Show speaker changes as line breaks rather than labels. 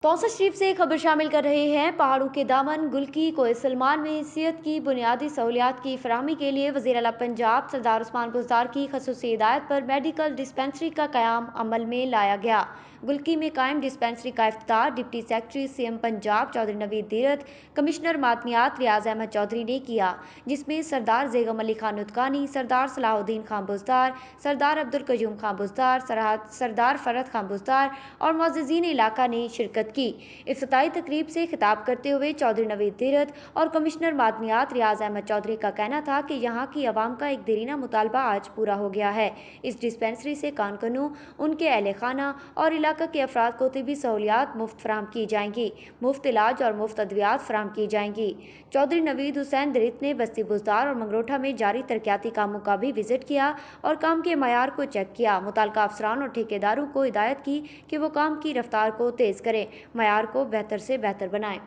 तौसा शरीफ से खबर शामिल कर रहे हैं। पहाड़ों के दामन गुलकी कोय सलमान में सेहत की बुनियादी सहूलियात की फराहमी के लिए वज़ीर आला पंजाब सरदार उस्मान बुज़दार की ख़ुसूसी हिदायत पर मेडिकल डिस्पेंसरी का क़याम अमल में लाया गया। गुलकी में कायम डिस्पेंसरी का इफ्तितार deputy secretary CM Punjab Chaudhry Naveed Dheerat, commissioner मादनियात रियाज अहमद चौधरी ने किया, जिसमें सरदार ज़ेगम अली खान नुतकानी, सरदार सलाहुद्दीन खान बुज़दार, सरदार अब्दुल कयूम खान बुज़दार, सरदार फरहत खान बुज़दार और मुअज़्ज़िज़ीन इलाका ने शिरकत की। इफ्तिताई तकरीब से खिताब करते हुए चौधरी नवीद धीरत और कमिश्नर मादनियात रियाज अहमद चौधरी का कहना था कि यहाँ की आवाम का एक देरीना मुतालबा आज पूरा हो गया है। इस डिस्पेंसरी से कानकनू, उनके अहले खाना और इलाका के अफराद को तिबी सहूलियात मुफ्त फराहम की जाएंगी। मुफ्त इलाज और मुफ्त अद्वियात फराहम की जाएंगी। चौधरी नवीद हुसैन दरित ने बस्ती बुज़दार और मंगरोठा में जारी तरक्याती कामों का भी विजिट किया और काम के मयार को चेक किया। मुताल्लिका अफसरान और ठेकेदारों को हिदायत की कि वो काम की रफ्तार को तेज़ करें, मयार को बेहतर से बेहतर बनाएं।